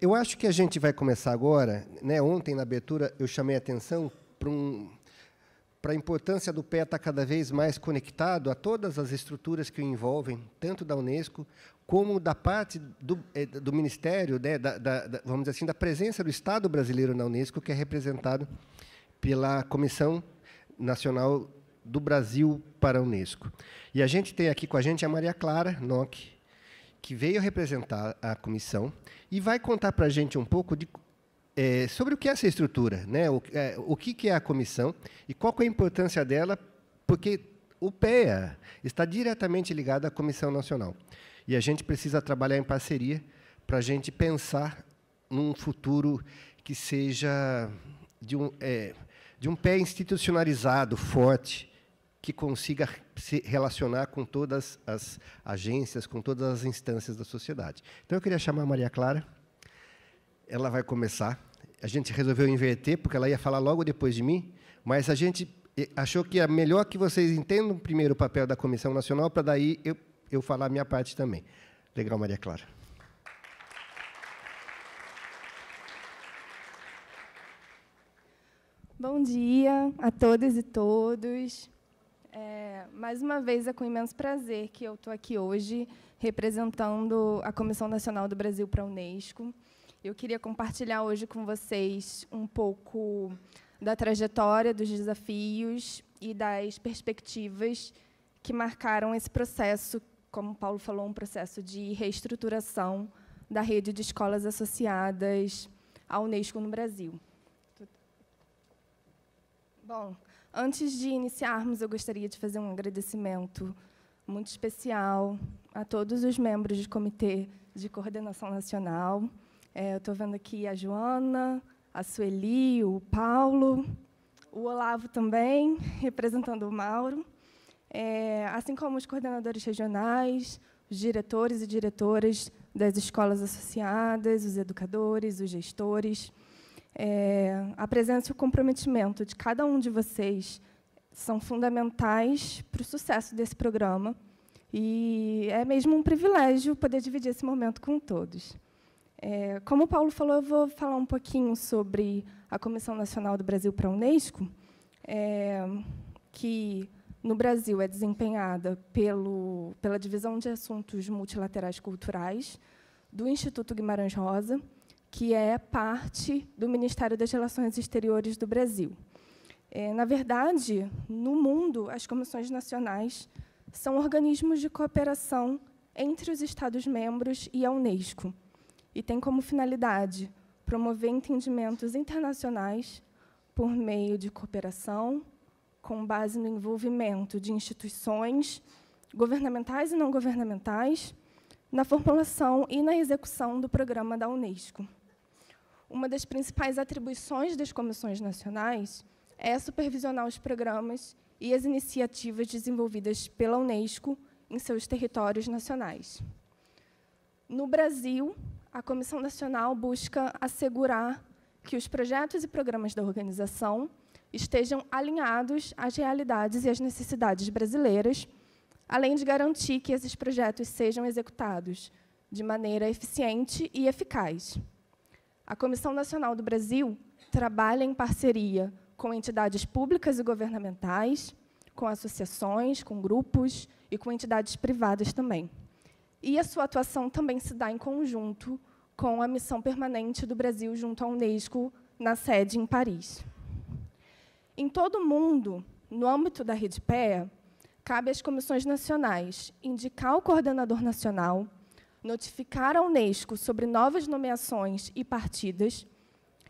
eu acho que a gente vai começar agora, né? Ontem, na abertura, eu chamei a atenção para a importância do PEA estar cada vez mais conectado a todas as estruturas que o envolvem, tanto da Unesco, como da parte do Ministério, né, vamos dizer assim, da presença do Estado brasileiro na Unesco, que é representado pela Comissão Nacional do Brasil para a Unesco. E a gente tem aqui com a gente a Maria Clara Nock, que veio representar a comissão e vai contar para a gente um pouco sobre o que é essa estrutura, né? O que é a comissão e qual que é a importância dela, porque o PEA está diretamente ligado à Comissão Nacional. E a gente precisa trabalhar em parceria para a gente pensar num futuro que seja de um PEA institucionalizado, forte, que consiga se relacionar com todas as agências, com todas as instâncias da sociedade. Então, eu queria chamar a Maria Clara. Ela vai começar. A gente resolveu inverter, porque ela ia falar logo depois de mim, mas a gente achou que é melhor que vocês entendam primeiro o papel da Comissão Nacional, para daí eu falar a minha parte também. Legal, Maria Clara. Bom dia a todas e todos. Mais uma vez, é com imenso prazer que eu estou aqui hoje, representando a Comissão Nacional do Brasil para a Unesco. Eu queria compartilhar hoje com vocês um pouco da trajetória, dos desafios e das perspectivas que marcaram esse processo, como o Paulo falou, um processo de reestruturação da rede de escolas associadas à Unesco no Brasil. Bom, antes de iniciarmos, eu gostaria de fazer um agradecimento muito especial a todos os membros do Comitê de Coordenação Nacional. Eu estou vendo aqui a Joana, a Sueli, o Paulo, o Olavo também, representando o Mauro, assim como os coordenadores regionais, os diretores e diretoras das escolas associadas, os educadores, os gestores. A presença e o comprometimento de cada um de vocês são fundamentais para o sucesso desse programa, e é mesmo um privilégio poder dividir esse momento com todos. Como o Paulo falou, eu vou falar um pouquinho sobre a Comissão Nacional do Brasil para a Unesco, que, no Brasil, é desempenhada pela Divisão de Assuntos Multilaterais Culturais do Instituto Guimarães Rosa, que é parte do Ministério das Relações Exteriores do Brasil. Na verdade, no mundo, as comissões nacionais são organismos de cooperação entre os Estados-membros e a Unesco, e tem como finalidade promover entendimentos internacionais por meio de cooperação, com base no envolvimento de instituições governamentais e não governamentais, na formulação e na execução do programa da Unesco. Uma das principais atribuições das comissões nacionais é supervisionar os programas e as iniciativas desenvolvidas pela Unesco em seus territórios nacionais. No Brasil, a Comissão Nacional busca assegurar que os projetos e programas da organização estejam alinhados às realidades e às necessidades brasileiras, além de garantir que esses projetos sejam executados de maneira eficiente e eficaz. A Comissão Nacional do Brasil trabalha em parceria com entidades públicas e governamentais, com associações, com grupos e com entidades privadas também. E a sua atuação também se dá em conjunto com a missão permanente do Brasil junto à Unesco, na sede em Paris. Em todo o mundo, no âmbito da Rede PEA, cabe às comissões nacionais indicar o coordenador nacional, notificar a Unesco sobre novas nomeações e partidas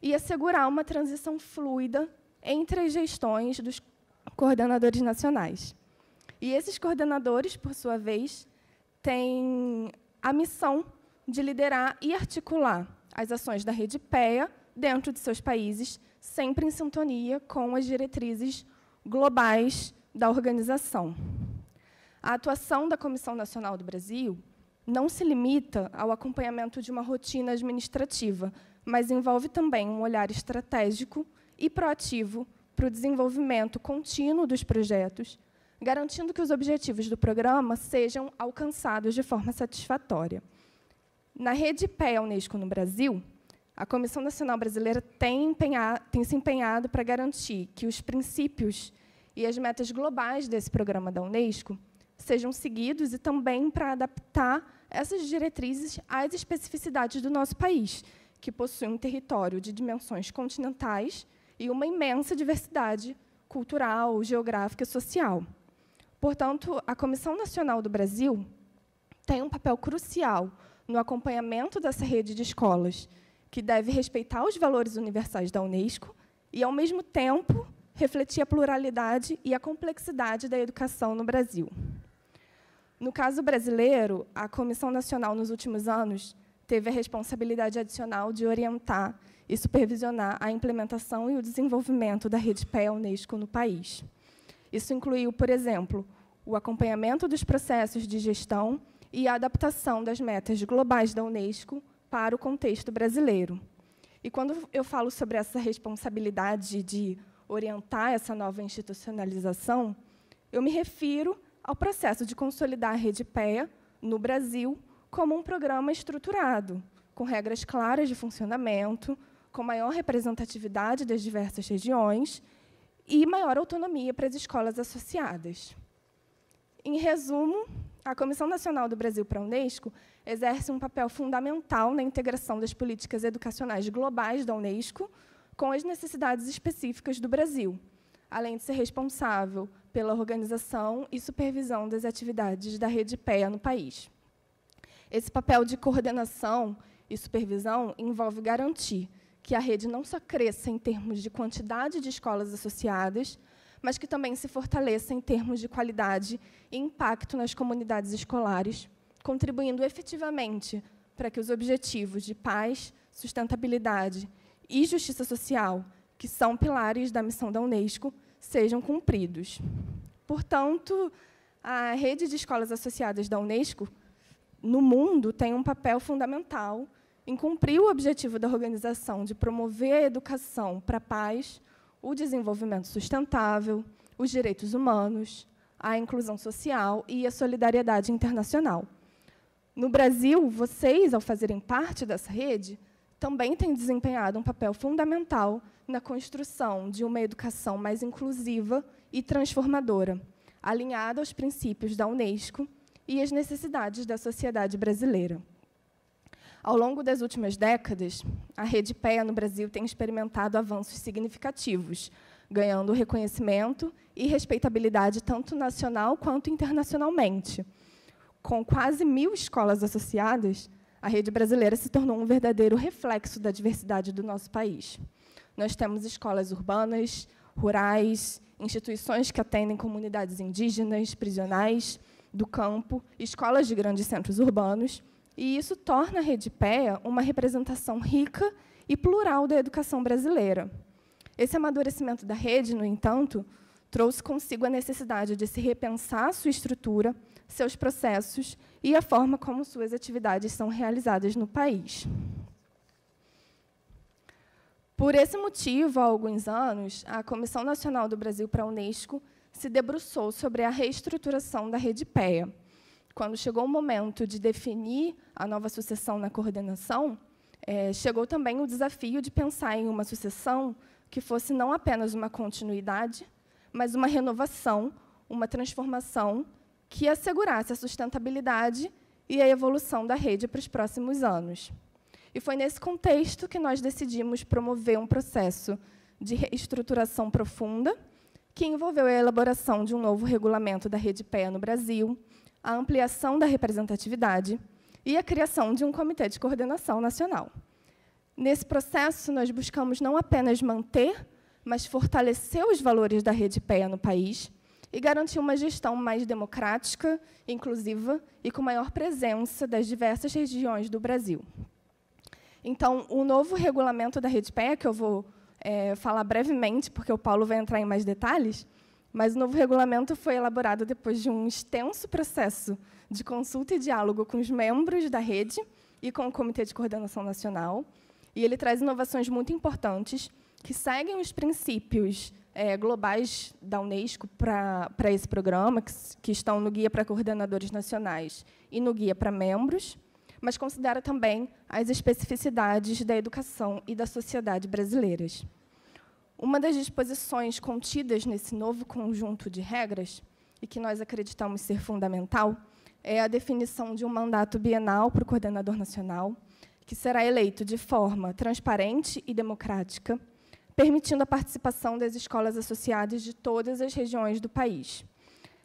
e assegurar uma transição fluida entre as gestões dos coordenadores nacionais. E esses coordenadores, por sua vez, têm a missão de liderar e articular as ações da Rede PEA dentro de seus países, sempre em sintonia com as diretrizes globais da organização. A atuação da Comissão Nacional do Brasil não se limita ao acompanhamento de uma rotina administrativa, mas envolve também um olhar estratégico e proativo para o desenvolvimento contínuo dos projetos, garantindo que os objetivos do programa sejam alcançados de forma satisfatória. Na Rede PEA Unesco no Brasil, a Comissão Nacional Brasileira tem se empenhado para garantir que os princípios e as metas globais desse programa da Unesco sejam seguidos e também para adaptar essas diretrizes às especificidades do nosso país, que possui um território de dimensões continentais e uma imensa diversidade cultural, geográfica e social. Portanto, a Comissão Nacional do Brasil tem um papel crucial no acompanhamento dessa rede de escolas, que deve respeitar os valores universais da Unesco e, ao mesmo tempo, refletir a pluralidade e a complexidade da educação no Brasil. No caso brasileiro, a Comissão Nacional, nos últimos anos, teve a responsabilidade adicional de orientar e supervisionar a implementação e o desenvolvimento da Rede PEA Unesco no país. Isso incluiu, por exemplo, o acompanhamento dos processos de gestão e a adaptação das metas globais da Unesco para o contexto brasileiro. E, quando eu falo sobre essa responsabilidade de orientar essa nova institucionalização, eu me refiro ao processo de consolidar a Rede PEA no Brasil como um programa estruturado, com regras claras de funcionamento, com maior representatividade das diversas regiões e maior autonomia para as escolas associadas. Em resumo, a Comissão Nacional do Brasil para a Unesco exerce um papel fundamental na integração das políticas educacionais globais da Unesco com as necessidades específicas do Brasil, além de ser responsável pela organização e supervisão das atividades da Rede PEA no país. Esse papel de coordenação e supervisão envolve garantir que a rede não só cresça em termos de quantidade de escolas associadas, mas que também se fortaleça em termos de qualidade e impacto nas comunidades escolares, contribuindo efetivamente para que os objetivos de paz, sustentabilidade e justiça social, que são pilares da missão da Unesco, sejam cumpridos. Portanto, a rede de escolas associadas da Unesco, no mundo, tem um papel fundamental em cumprir o objetivo da organização de promover a educação para a paz, o desenvolvimento sustentável, os direitos humanos, a inclusão social e a solidariedade internacional. No Brasil, vocês, ao fazerem parte dessa rede, também têm desempenhado um papel fundamental na construção de uma educação mais inclusiva e transformadora, alinhada aos princípios da Unesco e às necessidades da sociedade brasileira. Ao longo das últimas décadas, a Rede PEA no Brasil tem experimentado avanços significativos, ganhando reconhecimento e respeitabilidade tanto nacional quanto internacionalmente. Com quase 1.000 escolas associadas, a rede brasileira se tornou um verdadeiro reflexo da diversidade do nosso país. Nós temos escolas urbanas, rurais, instituições que atendem comunidades indígenas, prisionais, do campo, escolas de grandes centros urbanos, e isso torna a Rede PEA uma representação rica e plural da educação brasileira. Esse amadurecimento da rede, no entanto, trouxe consigo a necessidade de se repensar sua estrutura, seus processos e a forma como suas atividades são realizadas no país. Por esse motivo, há alguns anos, a Comissão Nacional do Brasil para a Unesco se debruçou sobre a reestruturação da Rede PEA. Quando chegou o momento de definir a nova sucessão na coordenação, chegou também o desafio de pensar em uma sucessão que fosse não apenas uma continuidade, mas uma renovação, uma transformação que assegurasse a sustentabilidade e a evolução da rede para os próximos anos. E foi nesse contexto que nós decidimos promover um processo de reestruturação profunda, que envolveu a elaboração de um novo regulamento da Rede PEA no Brasil, a ampliação da representatividade e a criação de um comitê de coordenação nacional. Nesse processo, nós buscamos não apenas manter, mas fortalecer os valores da Rede PEA no país e garantir uma gestão mais democrática, inclusiva e com maior presença das diversas regiões do Brasil. Então, o novo regulamento da Rede PEA, que eu vou falar brevemente, porque o Paulo vai entrar em mais detalhes, mas o novo regulamento foi elaborado depois de um extenso processo de consulta e diálogo com os membros da rede e com o Comitê de Coordenação Nacional, e ele traz inovações muito importantes que seguem os princípios globais da Unesco para esse programa, que estão no Guia para Coordenadores Nacionais e no Guia para Membros, mas considera também as especificidades da educação e da sociedade brasileiras. Uma das disposições contidas nesse novo conjunto de regras, e que nós acreditamos ser fundamental, é a definição de um mandato bienal para o coordenador nacional, que será eleito de forma transparente e democrática, permitindo a participação das escolas associadas de todas as regiões do país.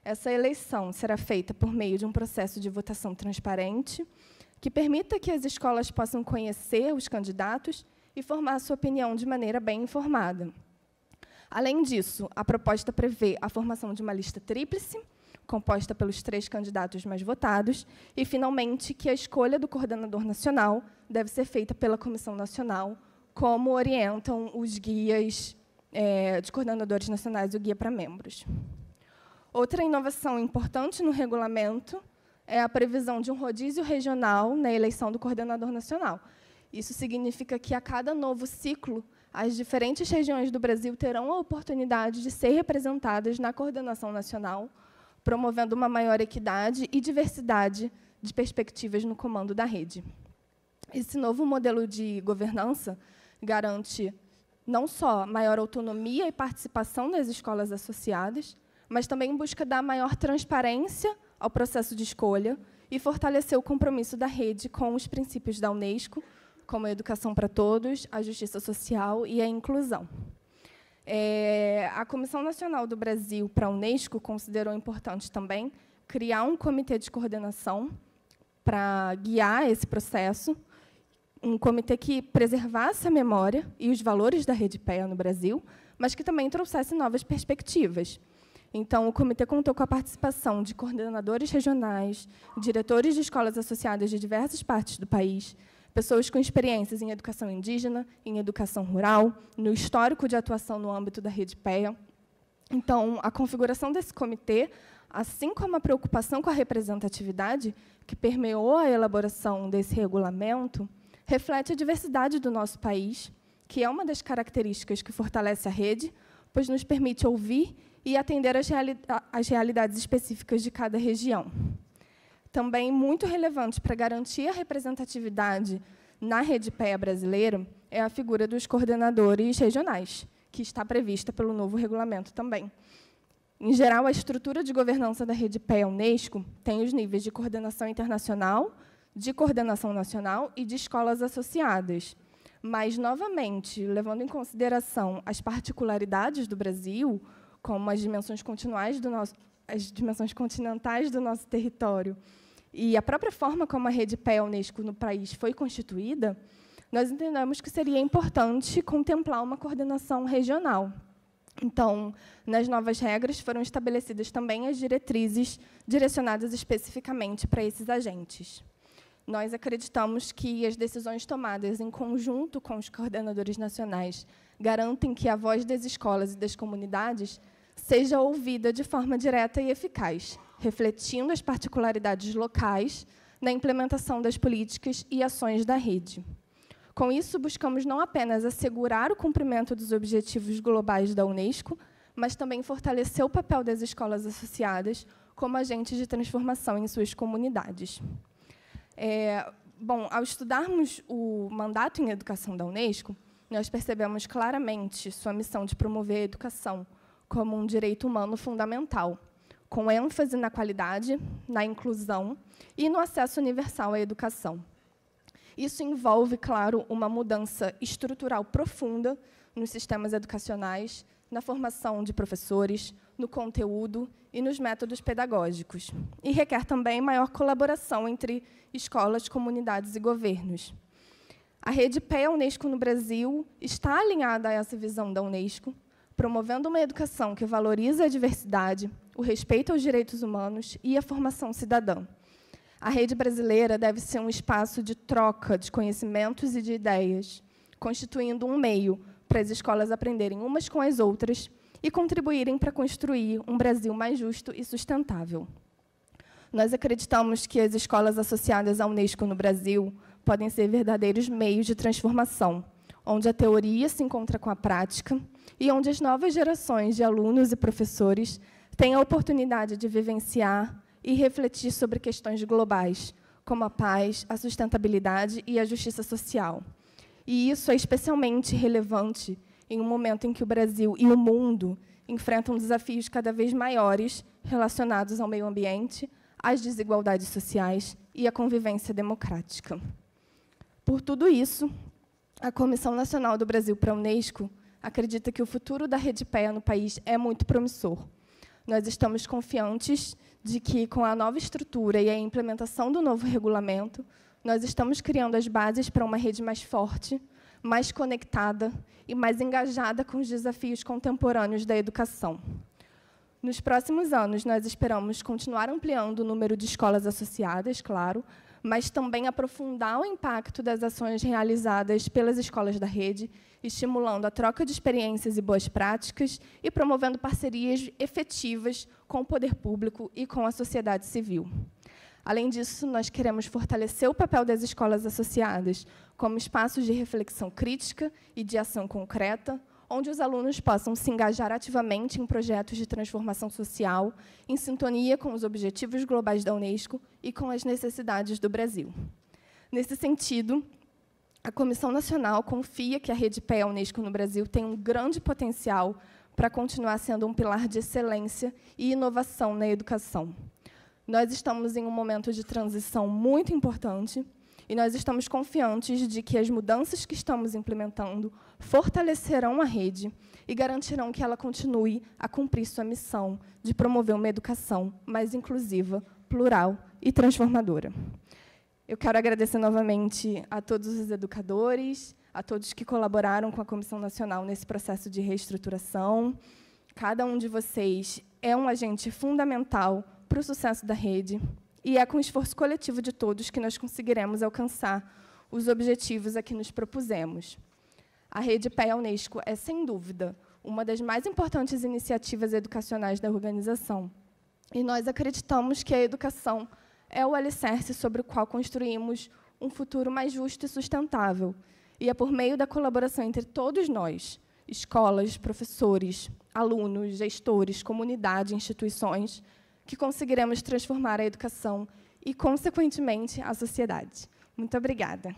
Essa eleição será feita por meio de um processo de votação transparente, que permita que as escolas possam conhecer os candidatos e formar sua opinião de maneira bem informada. Além disso, a proposta prevê a formação de uma lista tríplice, composta pelos 3 candidatos mais votados, e, finalmente, que a escolha do coordenador nacional deve ser feita pela Comissão Nacional, como orientam os guias de coordenadores nacionais e o guia para membros. Outra inovação importante no regulamento é a previsão de um rodízio regional na eleição do coordenador nacional. Isso significa que, a cada novo ciclo, as diferentes regiões do Brasil terão a oportunidade de ser representadas na coordenação nacional, promovendo uma maior equidade e diversidade de perspectivas no comando da rede. Esse novo modelo de governança garante não só maior autonomia e participação das escolas associadas, mas também busca dar maior transparência ao processo de escolha e fortalecer o compromisso da rede com os princípios da Unesco, como a educação para todos, a justiça social e a inclusão. A Comissão Nacional do Brasil para a Unesco considerou importante também criar um comitê de coordenação para guiar esse processo, um comitê que preservasse a memória e os valores da Rede PEA no Brasil, mas que também trouxesse novas perspectivas. Então, o comitê contou com a participação de coordenadores regionais, diretores de escolas associadas de diversas partes do país, pessoas com experiências em educação indígena, em educação rural, no histórico de atuação no âmbito da Rede PEA. Então, a configuração desse comitê, assim como a preocupação com a representatividade, que permeou a elaboração desse regulamento, reflete a diversidade do nosso país, que é uma das características que fortalece a rede, pois nos permite ouvir e atender às realidades específicas de cada região. Também muito relevante para garantir a representatividade na Rede PEA brasileira é a figura dos coordenadores regionais, que está prevista pelo novo regulamento também. Em geral, a estrutura de governança da Rede PEA Unesco tem os níveis de coordenação internacional, de coordenação nacional e de escolas associadas. Mas, novamente, levando em consideração as particularidades do Brasil, como as dimensões continentais do nosso território, e a própria forma como a Rede PEA Unesco no país foi constituída, nós entendemos que seria importante contemplar uma coordenação regional. Então, nas novas regras, foram estabelecidas também as diretrizes direcionadas especificamente para esses agentes. Nós acreditamos que as decisões tomadas em conjunto com os coordenadores nacionais garantem que a voz das escolas e das comunidades seja ouvida de forma direta e eficaz, refletindo as particularidades locais na implementação das políticas e ações da rede. Com isso, buscamos não apenas assegurar o cumprimento dos objetivos globais da Unesco, mas também fortalecer o papel das escolas associadas como agentes de transformação em suas comunidades. Ao estudarmos o mandato em educação da Unesco, nós percebemos claramente sua missão de promover a educação como um direito humano fundamental, com ênfase na qualidade, na inclusão e no acesso universal à educação. Isso envolve, claro, uma mudança estrutural profunda nos sistemas educacionais, na formação de professores, no conteúdo e nos métodos pedagógicos. E requer também maior colaboração entre escolas, comunidades e governos. A Rede PEA Unesco no Brasil está alinhada a essa visão da Unesco, promovendo uma educação que valoriza a diversidade, o respeito aos direitos humanos e a formação cidadã. A rede brasileira deve ser um espaço de troca de conhecimentos e de ideias, constituindo um meio para as escolas aprenderem umas com as outras e contribuírem para construir um Brasil mais justo e sustentável. Nós acreditamos que as escolas associadas à Unesco no Brasil podem ser verdadeiros meios de transformação, onde a teoria se encontra com a prática e onde as novas gerações de alunos e professores têm a oportunidade de vivenciar e refletir sobre questões globais, como a paz, a sustentabilidade e a justiça social. E isso é especialmente relevante em um momento em que o Brasil e o mundo enfrentam desafios cada vez maiores relacionados ao meio ambiente, às desigualdades sociais e à convivência democrática. Por tudo isso, a Comissão Nacional do Brasil para a Unesco acredita que o futuro da Rede PEA no país é muito promissor. Nós estamos confiantes de que, com a nova estrutura e a implementação do novo regulamento, nós estamos criando as bases para uma rede mais forte, mais conectada e mais engajada com os desafios contemporâneos da educação. Nos próximos anos, nós esperamos continuar ampliando o número de escolas associadas, claro, mas também aprofundar o impacto das ações realizadas pelas escolas da rede, estimulando a troca de experiências e boas práticas e promovendo parcerias efetivas com o poder público e com a sociedade civil. Além disso, nós queremos fortalecer o papel das escolas associadas como espaços de reflexão crítica e de ação concreta, onde os alunos possam se engajar ativamente em projetos de transformação social, em sintonia com os objetivos globais da Unesco e com as necessidades do Brasil. Nesse sentido, a Comissão Nacional confia que a Rede PEA Unesco no Brasil tem um grande potencial para continuar sendo um pilar de excelência e inovação na educação. Nós estamos em um momento de transição muito importante e nós estamos confiantes de que as mudanças que estamos implementando fortalecerão a rede e garantirão que ela continue a cumprir sua missão de promover uma educação mais inclusiva, plural e transformadora. Eu quero agradecer novamente a todos os educadores, a todos que colaboraram com a Comissão Nacional nesse processo de reestruturação. Cada um de vocês é um agente fundamental para o sucesso da rede, e é com o esforço coletivo de todos que nós conseguiremos alcançar os objetivos a que nos propusemos. A Rede PEA Unesco é, sem dúvida, uma das mais importantes iniciativas educacionais da organização, e nós acreditamos que a educação é o alicerce sobre o qual construímos um futuro mais justo e sustentável, e é por meio da colaboração entre todos nós, escolas, professores, alunos, gestores, comunidade, instituições, que conseguiremos transformar a educação e, consequentemente, a sociedade. Muito obrigada.